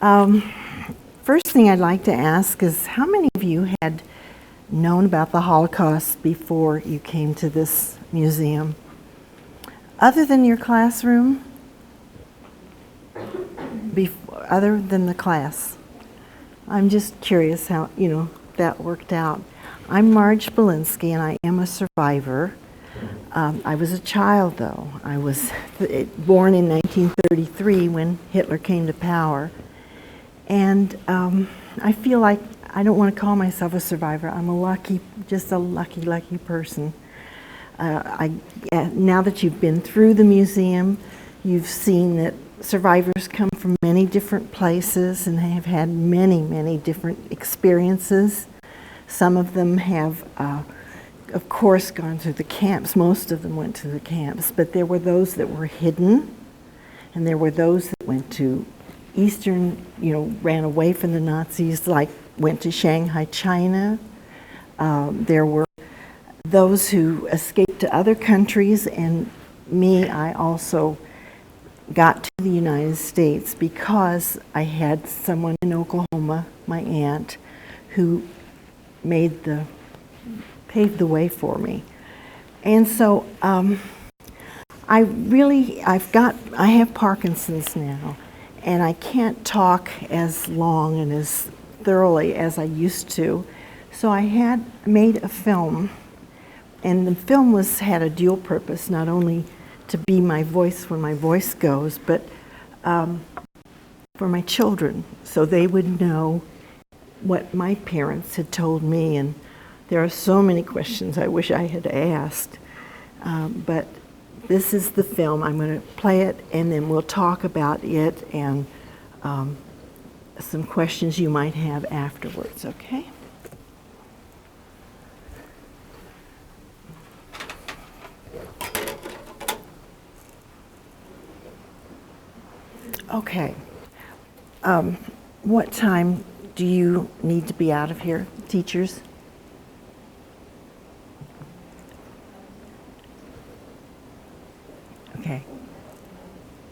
Um, First thing I'd like to ask is how many of you had known about the Holocaust before you came to this museum? Other than your classroom? Other than the class? I'm just curious how, that worked out. I'm Marge Belinsky, and I am a survivor. I was a child, though. I was born in 1933 when Hitler came to power. And I feel like I don't want to call myself a survivor. I'm just a lucky person. Now that you've been through the museum, you've seen that survivors come from many different places and have had many different experiences. Some of them have, of course, gone through the camps. Most of them went to the camps, but there were those that were hidden, and there were those that went to Eastern, ran away from the Nazis, like went to Shanghai, China. There were those who escaped to other countries, and I also got to the United States because I had someone in Oklahoma, my aunt, who paved the way for me. And so I have Parkinson's now, and I can't talk as long and as thoroughly as I used to. So I had made a film, and the film had a dual purpose, not only to be my voice when my voice goes, but for my children, so they would know what my parents had told me. And there are so many questions I wish I had asked, but this is the film. I'm going to play it, and then we'll talk about it and some questions you might have afterwards, okay? Okay. What time do you need to be out of here, teachers? Okay.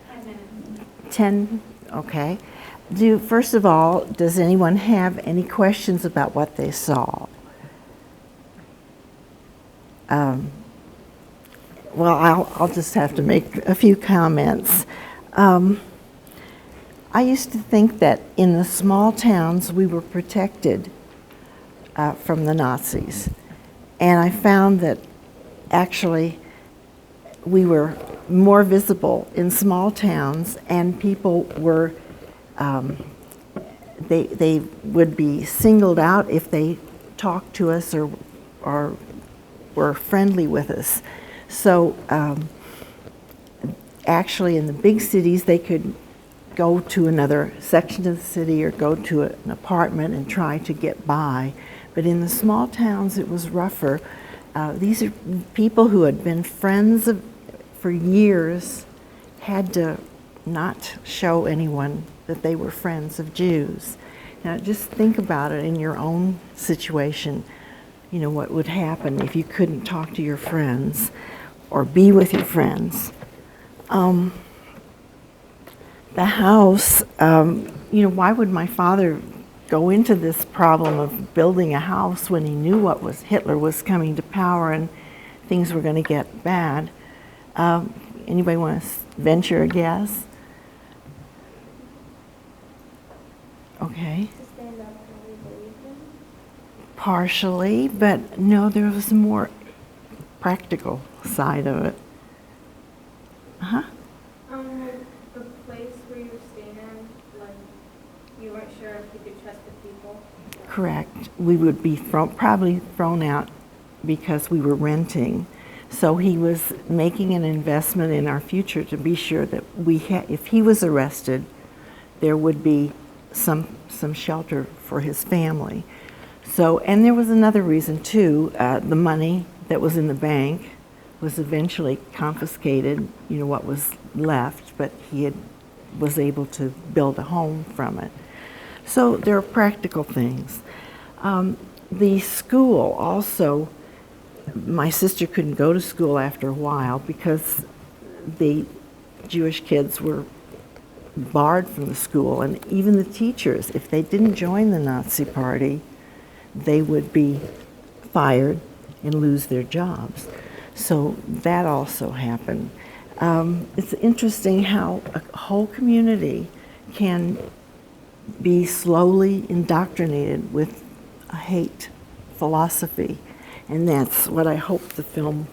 10 minutes. 10, okay. First of all, does anyone have any questions about what they saw? Well, I'll just have to make a few comments. I used to think that in the small towns we were protected from the Nazis, and I found that actually we were more visible in small towns, and people were they would be singled out if they talked to us or were friendly with us. So actually in the big cities they could go to another section of the city or go to an apartment and try to get by. But in the small towns it was rougher. These are people who had been friends for years, had to not show anyone that they were friends of Jews. Now just think about it in your own situation, what would happen if you couldn't talk to your friends or be with your friends. The house, why would my father go into this problem of building a house when he knew Hitler was coming to power and things were going to get bad? Anybody want to venture a guess? Okay. To stand up for what we believe in? Partially, but no, there was a more practical side of it. Uh-huh. The place where you were staying in, like, you weren't sure if you could trust the people? Correct. We would be probably thrown out because we were renting. So he was making an investment in our future to be sure that if he was arrested, there would be some shelter for his family. So, and there was another reason too. The money that was in the bank was eventually confiscated, what was left, but he was able to build a home from it. So there are practical things. The school also, my sister couldn't go to school after a while because the Jewish kids were barred from the school, and even the teachers, if they didn't join the Nazi Party, they would be fired and lose their jobs. So that also happened. It's interesting how a whole community can be slowly indoctrinated with a hate philosophy, and that's what I hope the film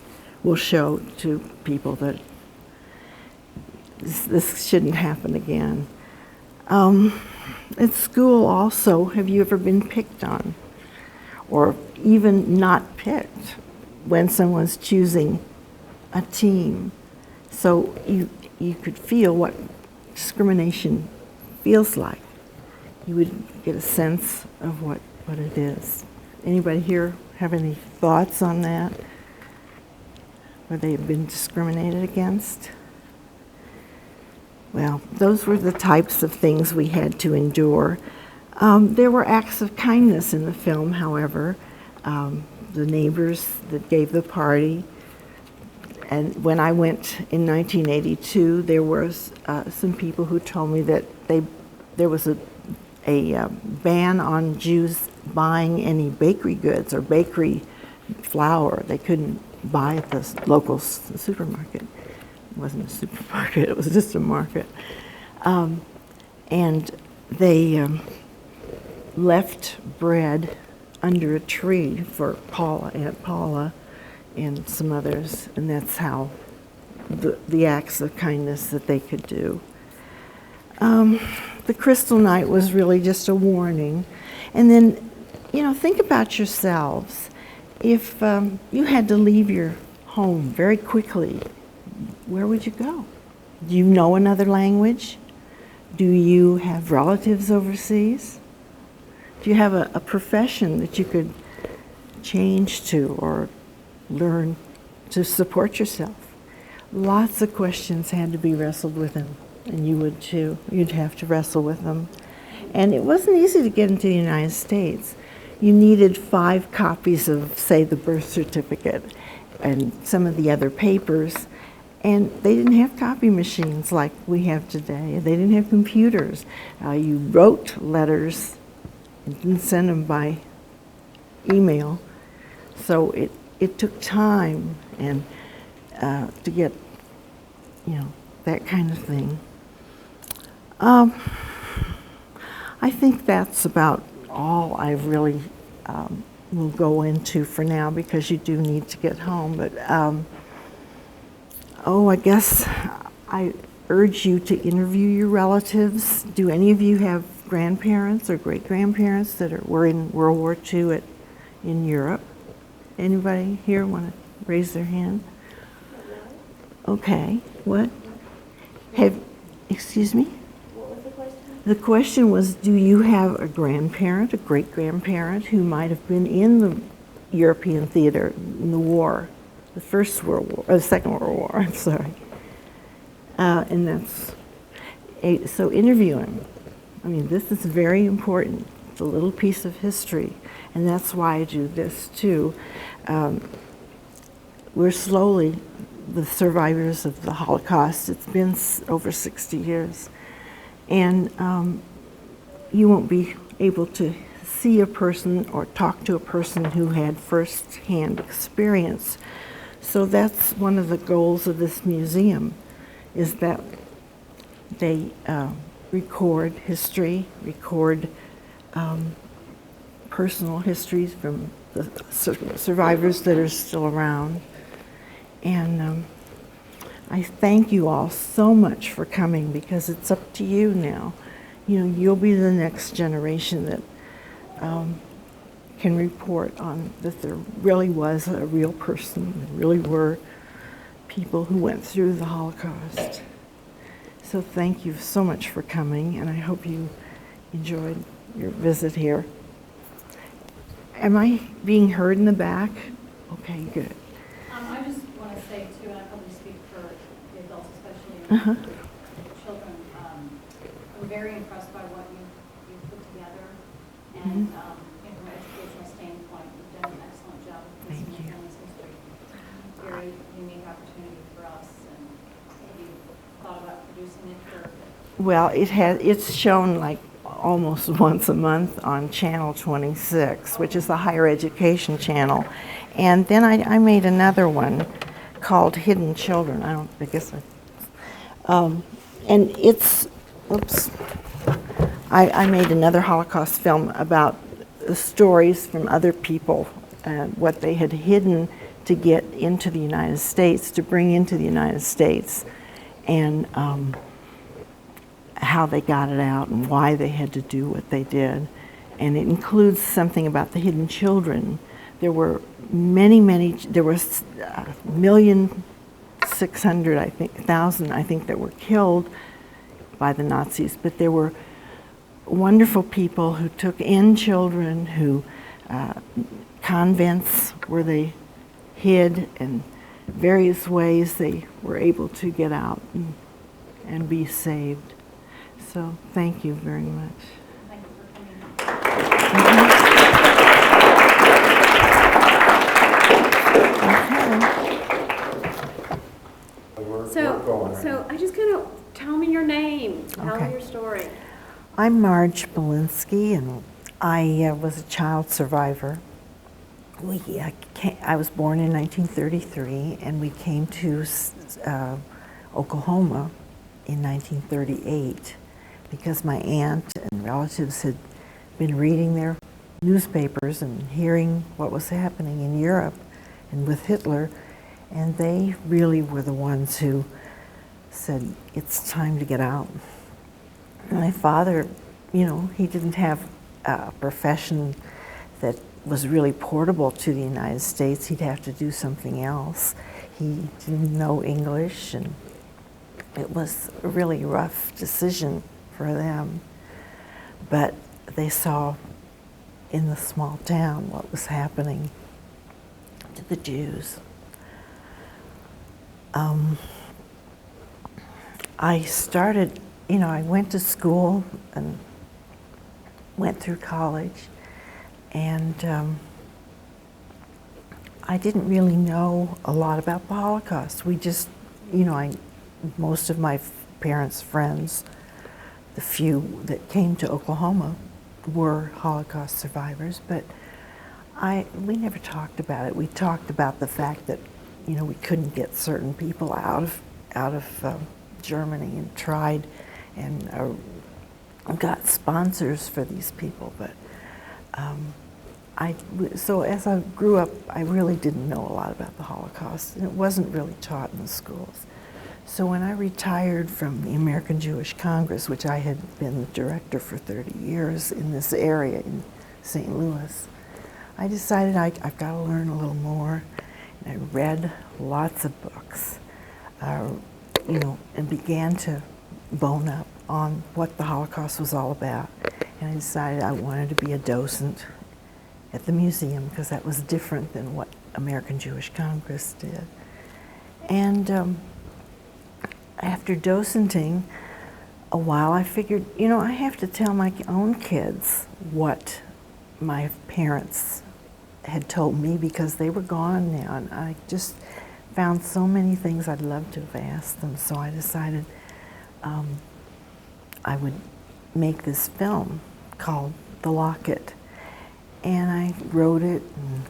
will show to people, that this shouldn't happen again. At school also, have you ever been picked on? Or even not picked when someone's choosing a team? So you could feel what discrimination feels like. You would get a sense of what it is. Anybody here have any thoughts on that? Where they've been discriminated against? Well, those were the types of things we had to endure. There were acts of kindness in the film, however. The neighbors that gave the party. And when I went in 1982, there was some people who told me that there was a ban on Jews buying any bakery goods or bakery flour. They couldn't buy at the local supermarket. It wasn't a supermarket, it was just a market. And they left bread under a tree for Aunt Paula and some others, and that's how the acts of kindness that they could do. The Crystal Night was really just a warning. And then, think about yourselves. If you had to leave your home very quickly, where would you go? Do you know another language? Do you have relatives overseas? Do you have a profession that you could change to or learn to support yourself? Lots of questions had to be wrestled with, and you would too. You'd have to wrestle with them. And it wasn't easy to get into the United States. You needed 5 copies of, say, the birth certificate and some of the other papers. And they didn't have copy machines like we have today. They didn't have computers. You wrote letters and didn't send them by email. So it took time and to get, that kind of thing. I think that's about all I really will go into for now, because you do need to get home. But I guess I urge you to interview your relatives. Do any of you have grandparents or great-grandparents that were in World War II in Europe? Anybody here want to raise their hand? Okay, what? Excuse me? What was the question? The question was, do you have a grandparent, a great-grandparent, who might have been in the European theater in the war, the First World War, or the Second World War, I'm sorry. And that's, so interview him. I mean, this is very important. It's a little piece of history, and that's why I do this too. We're slowly the survivors of the Holocaust. It's been over 60 years. And you won't be able to see a person or talk to a person who had first-hand experience. So that's one of the goals of this museum, is that they record history, record personal histories from the survivors that are still around. And I thank you all so much for coming, because it's up to you now. You'll be the next generation that can report on that there really was a real person, there really were people who went through the Holocaust. So thank you so much for coming, and I hope you enjoyed your visit here. Am I being heard in the back? Okay, good. I just want to say, too, and I probably speak for the adults especially, Uh-huh. the children, I'm very impressed by what you've put together. And from an educational standpoint, you've done an excellent job of Thank piecing you. family's history. Very unique opportunity for us. And have you thought about producing it for Well, it's shown like almost once a month on Channel 26, which is the higher education channel. And then I made another one called Hidden Children. And it's, oops, I made another Holocaust film about the stories from other people, what they had hidden to get into the United States, to bring into the United States, and how they got it out and why they had to do what they did. And it includes something about the hidden children. There were there were 1,600,000, I think, that were killed by the Nazis, but there were wonderful people who took in children, who convents where they hid, and various ways they were able to get out and be saved. So thank you very much. Thank you for coming. So I just kind of tell me your name. Tell Okay. me your story. I'm Marge Belinsky, and I was a child survivor. I was born in 1933, and we came to Oklahoma in 1938 because my aunt and relatives had been reading their newspapers and hearing what was happening in Europe and with Hitler, and they really were the ones who said, it's time to get out. My father, he didn't have a profession that was really portable to the United States. He'd have to do something else. He didn't know English, and it was a really rough decision for them. But they saw in the small town what was happening to the Jews. I started, I went to school and went through college, and I didn't really know a lot about the Holocaust. We just, most of my parents' friends, the few that came to Oklahoma, were Holocaust survivors, but we never talked about it. We talked about the fact that, we couldn't get certain people out of Germany, and tried and got sponsors for these people, but so as I grew up, I really didn't know a lot about the Holocaust, and it wasn't really taught in the schools. So when I retired from the American Jewish Congress, which I had been the director for 30 years in this area in St. Louis, I decided I've got to learn a little more, and I read lots of books, and began to bone up on what the Holocaust was all about. And I decided I wanted to be a docent at the museum because that was different than what American Jewish Congress did. And after docenting a while, I figured, I have to tell my own kids what my parents had told me because they were gone now, and I just found so many things I'd love to have asked them. So I decided I would make this film called The Locket. And I wrote it and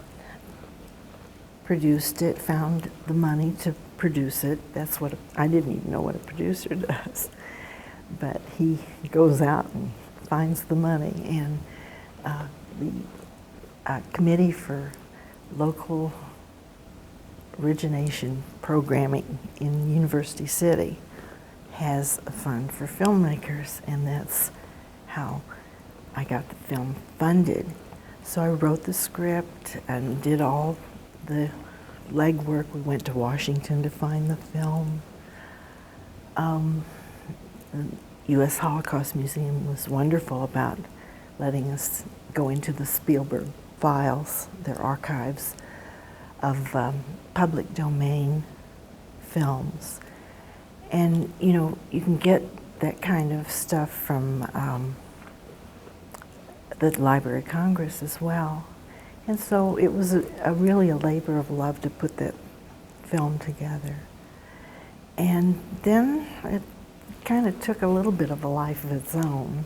produced it, found the money to produce it. That's what I didn't even know what a producer does. But he goes out and finds the money. And the Committee for Local Origination Programming in University City has a fund for filmmakers, and that's how I got the film funded. So I wrote the script and did all the legwork. We went to Washington to find the film. The U.S. Holocaust Museum was wonderful about letting us go into the Spielberg files, their archives of public domain films. And, you can get that kind of stuff from the Library of Congress as well. And so it was really a labor of love to put that film together. And then kind of took a little bit of a life of its own.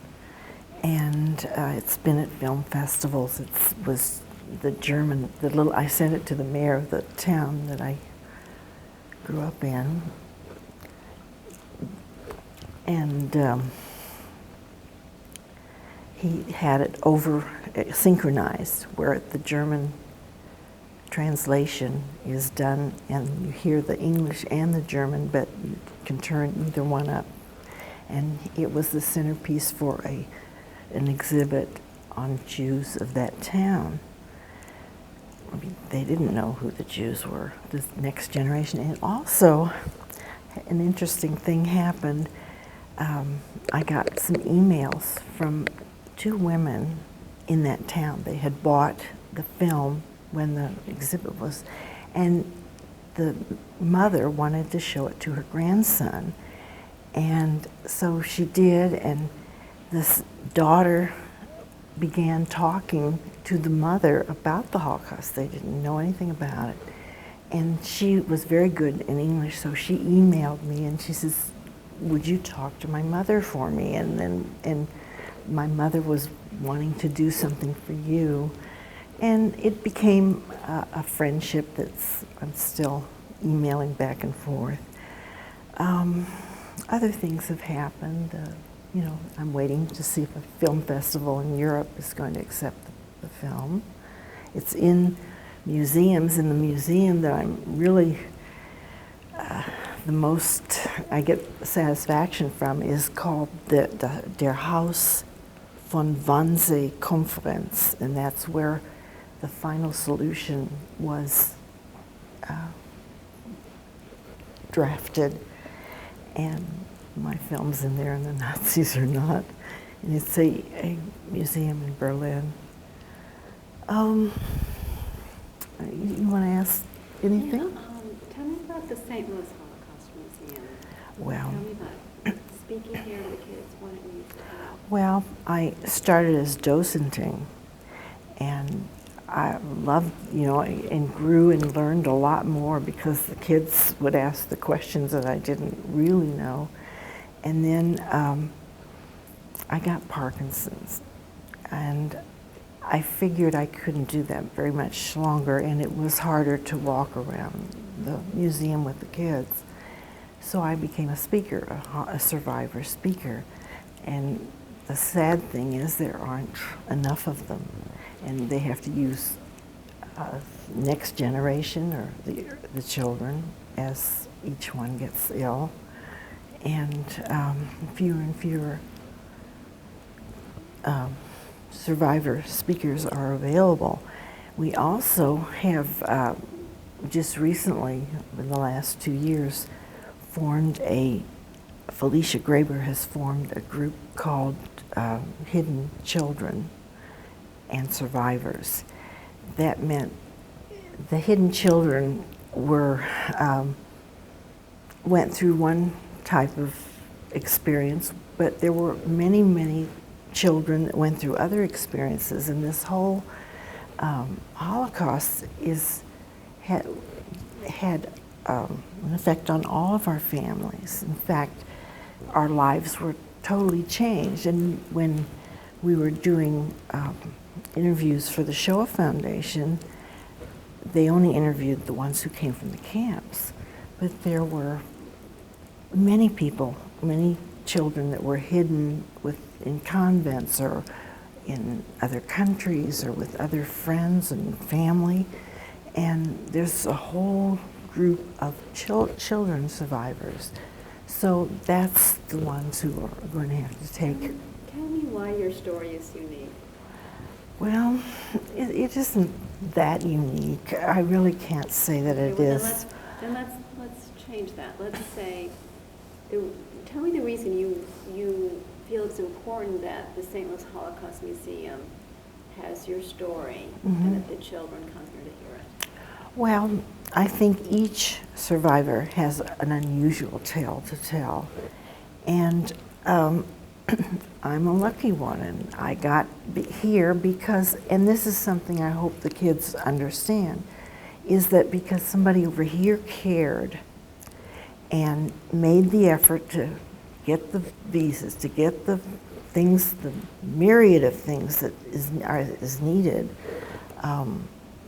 And it's been at film festivals. It was I sent it to the mayor of the town that I grew up in. And he had it synchronized, where the German translation is done and you hear the English and the German, but you can turn either one up. And it was the centerpiece for an exhibit on Jews of that town. I mean, they didn't know who the Jews were, the next generation. And also, an interesting thing happened. I got some emails from 2 women in that town. They had bought the film when the exhibit was, and the mother wanted to show it to her grandson. And so she did, and this daughter began talking to the mother about the Holocaust. They didn't know anything about it. And she was very good in English, so she emailed me and she says, would you talk to my mother for me? And my mother was wanting to do something for you. And it became a friendship I'm still emailing back and forth. Other things have happened. You know, I'm waiting to see if a film festival in Europe is going to accept the film. It's in museums. In the museum that I'm really the most I get satisfaction from is called Der Haus von Wannsee Conference, and that's where the final solution was drafted. And my film's in there and the Nazis are not. And it's a museum in Berlin. You want to ask anything? Yeah, tell me about the St. Louis Holocaust Museum. Well, Tell me about speaking here to the kids. What it means to them. Well, I started as docenting, and I loved, and grew and learned a lot more because the kids would ask the questions that I didn't really know. And then I got Parkinson's, and I figured I couldn't do that very much longer, and it was harder to walk around the museum with the kids. So I became a speaker, a survivor speaker. And the sad thing is there aren't enough of them, and they have to use next generation or the children as each one gets ill. And fewer and fewer survivor speakers are available. We also have just recently, in the last 2 years, Felicia Graber has formed a group called Hidden Children and Survivors. That meant the hidden children went through one type of experience, but there were many, many children that went through other experiences, and this whole Holocaust had an effect on all of our families. In fact, our lives were totally changed. And when we were doing interviews for the Shoah Foundation, they only interviewed the ones who came from the camps. But there were many people, many children that were hidden in convents or in other countries or with other friends and family. And there's a whole group of children survivors. So that's the ones who are going to have to take. Tell me why your story is unique. Well, it isn't that unique. I really can't say that it is. Then let's change that. Let's say, tell me the reason you feel it's important that the St. Louis Holocaust Museum has your story and that the children come here to hear it. Well, I think each survivor has an unusual tale to tell. And I'm a lucky one, and I got here because, and this is something I hope the kids understand, is that because somebody over here cared and made the effort to get the visas, to get the things, the myriad of things that is needed,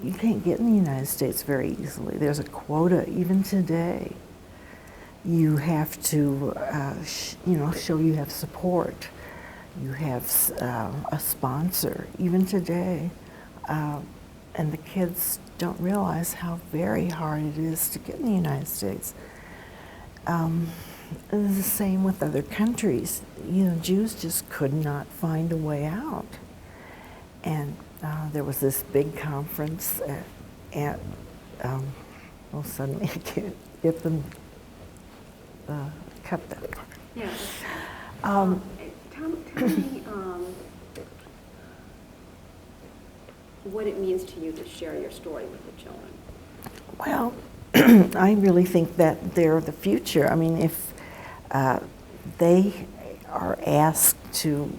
you can't get in the United States very easily. There's a quota even today. You have to, show you have support. You have a sponsor, even today. And the kids don't realize how very hard it is to get in the United States. It's the same with other countries. Jews just could not find a way out. And there was this big conference suddenly I can't get them, cut that part. Yeah. Tell me what it means to you to share your story with the children. Well, I really think that they're the future. I mean, if they are asked to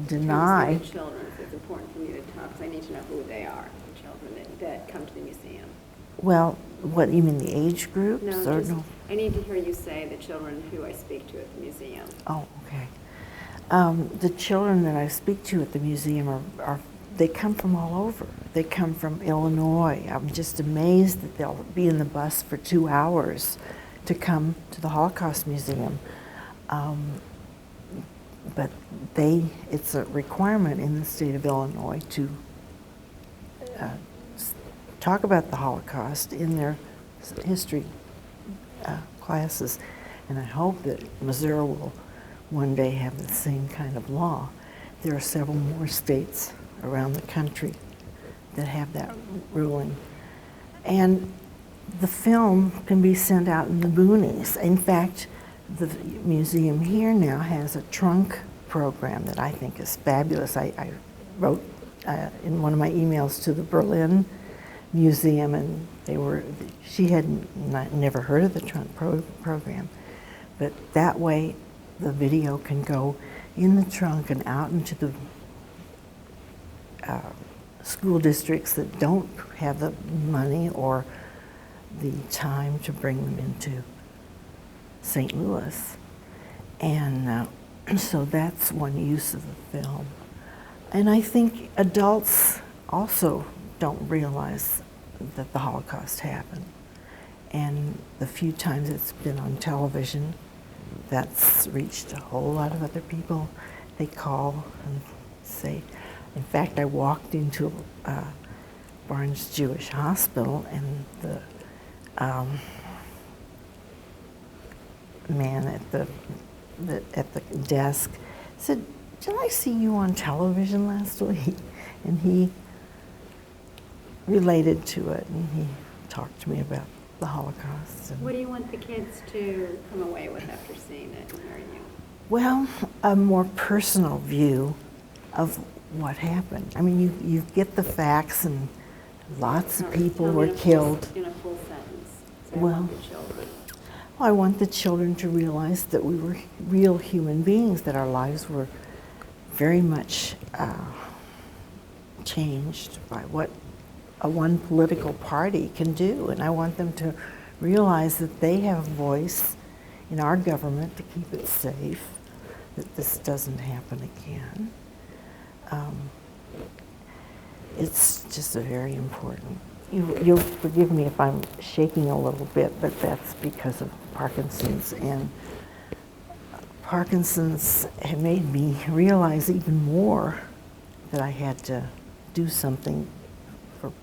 deny. The children, it's important for me to talk, because I need to know who they are, the children that come to the museum. Well, what, you mean the age groups? No, I need to hear you say the children who I speak to at the museum. Oh, okay. The children that I speak to at the museum they come from all over. They come from Illinois. I'm just amazed that they'll be in the bus for 2 hours to come to the Holocaust Museum. But it's a requirement in the state of Illinois to talk about the Holocaust in their history classes. And I hope that Missouri will one day have the same kind of law. There are several more states around the country that have that ruling. And the film can be sent out in the boonies. In fact, the museum here now has a trunk program that I think is fabulous. I wrote in one of my emails to the Berlin Museum, and she had never heard of the trunk program. But that way, the video can go in the trunk and out into the school districts that don't have the money or the time to bring them into St. Louis. And so that's one use of the film. And I think adults also don't realize that the Holocaust happened. And the few times it's been on television, that's reached a whole lot of other people. They call and say, in fact, I walked into Barnes Jewish Hospital, and the man at the desk said, "Did I see you on television last week?" And he related to it, and he talked to me about the Holocaust. What do you want the kids to come away with after seeing it and hearing you? Well, a more personal view of what happened. I mean, you get the facts, and lots of people were killed. In a full sentence. So Well, I want the children. I want the children to realize that we were real human beings, that our lives were very much changed by what one political party can do. And I want them to realize that they have a voice in our government to keep it safe, that this doesn't happen again. It's just a very important. You'll forgive me if I'm shaking a little bit, but that's because of Parkinson's. And Parkinson's had made me realize even more that I had to do something for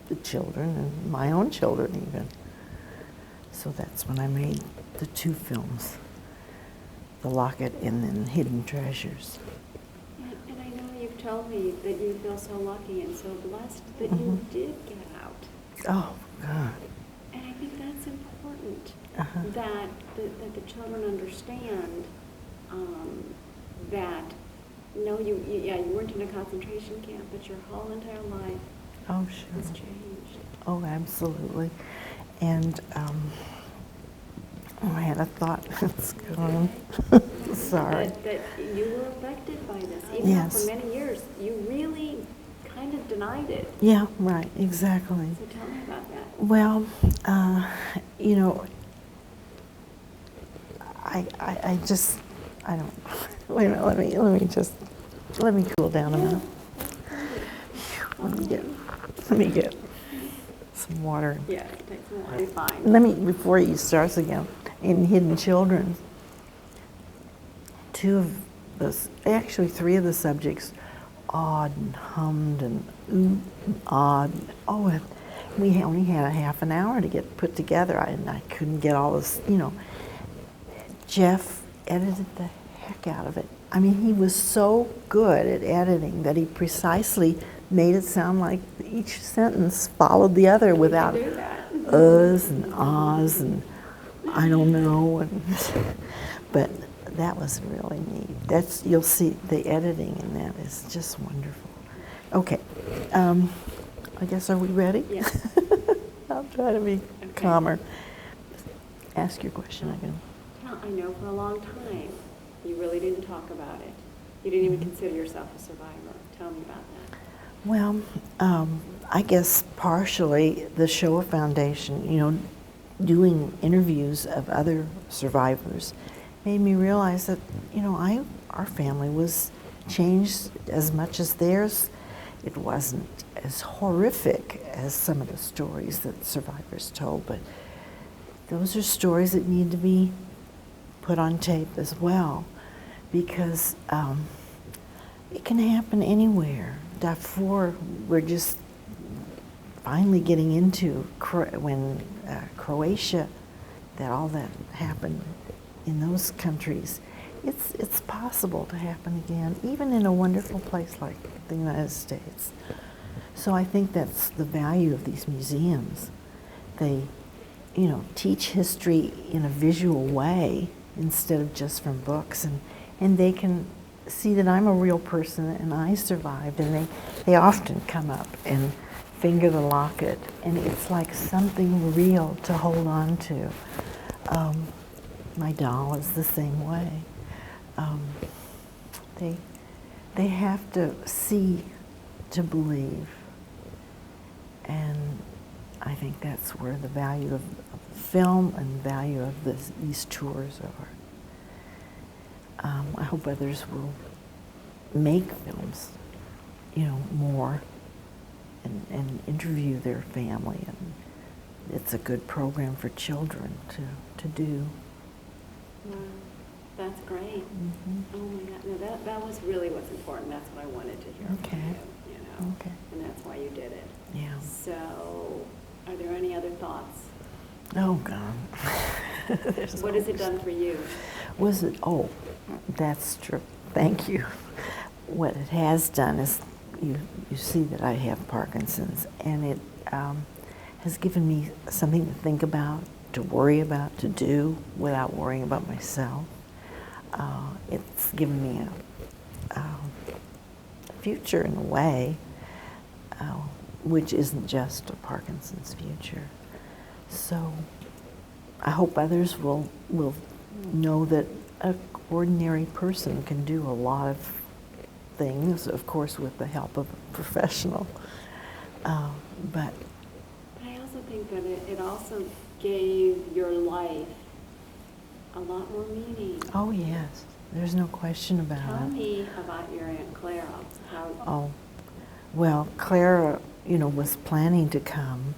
the children and my own children even. So that's when I made the 2 films, The Locket and then Hidden Treasures. And I know you've told me that you feel so lucky and so blessed that you did get out. Oh, God. And I think that's important, Uh-huh. that the children understand that, no, you weren't in a concentration camp, but your whole entire life Oh, sure. has changed. Oh, absolutely. And I had a thought that's gone. Sorry. That you were affected by this, even though Yes. for many years you really kind of denied it. Yeah, right, exactly. So tell me about that. Well, I don't, wait a minute, let me cool down a minute. Let me get some water. Yeah, it takes more. You're fine. Let me, before he starts again, in Hidden Children, actually 3 of the subjects awed and hummed and oohed and awed. Oh, we only had a half an hour to get put together, and I couldn't get all this, Jeff edited the heck out of it. I mean, he was so good at editing that he precisely made it sound like each sentence followed the other without do that. uhs and ahs and I don't know. But that was really neat. You'll see the editing in that is just wonderful. Okay, I guess, are we ready? Yes. I'll try to be calmer. Ask your question again. I know for a long time you really didn't talk about it. You didn't even consider yourself a survivor. Tell me about that. Well, I guess partially the Shoah Foundation, doing interviews of other survivors made me realize that, our family was changed as much as theirs. It wasn't as horrific as some of the stories that survivors told, but those are stories that need to be put on tape as well, because it can happen anywhere. Darfur, we're just finally getting into when Croatia, all that happened in those countries. It's possible to happen again, even in a wonderful place like the United States. So I think that's the value of these museums. They, teach history in a visual way instead of just from books, and they can see that I'm a real person and I survived, and they often come up and finger the locket, and it's like something real to hold on to. My doll is the same way. They have to see to believe, and I think that's where the value of film and the value of these tours are. I hope others will make films, more, and interview their family, and it's a good program for children to do. Wow, that's great. Mm-hmm. Oh my God, no, that was really what's important. That's what I wanted to hear Okay. from you, Okay. and that's why you did it. Yeah. So, are there any other thoughts? Oh God. What has it done for you? Oh, that's true. Thank you. What it has done is, you see that I have Parkinson's, and it has given me something to think about, to worry about, to do without worrying about myself. It's given me a future in a way, which isn't just a Parkinson's future. So I hope others will know that an ordinary person can do a lot of things, of course with the help of a professional. But I also think that it also gave your life a lot more meaning. oh yes, there's no question about Tell it. me about your Aunt Clara. Oh, well, Clara, was planning to come,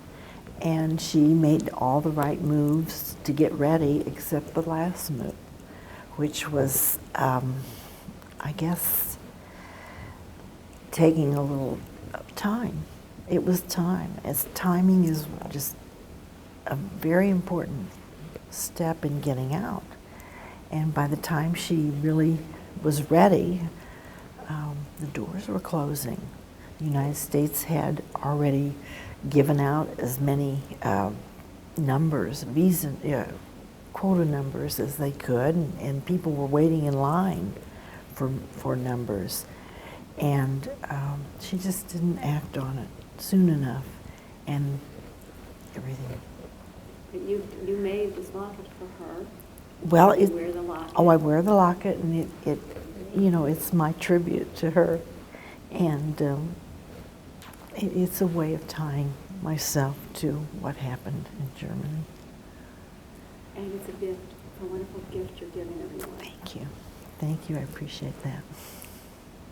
and she made all the right moves to get ready, except the last move, which was, I guess, taking a little time. It was time, as timing is just a very important step in getting out. And by the time she really was ready, the doors were closing. The United States had already given out as many numbers, quota numbers as they could, and people were waiting in line for numbers. And she just didn't act on it soon enough, and everything. But you made this locket for her. Well, You wear the locket. I wear the locket, and it it's my tribute to her, and it's a way of tying myself to what happened in Germany. And it's a gift a wonderful gift you're giving everyone. Thank you. Thank you. I appreciate that.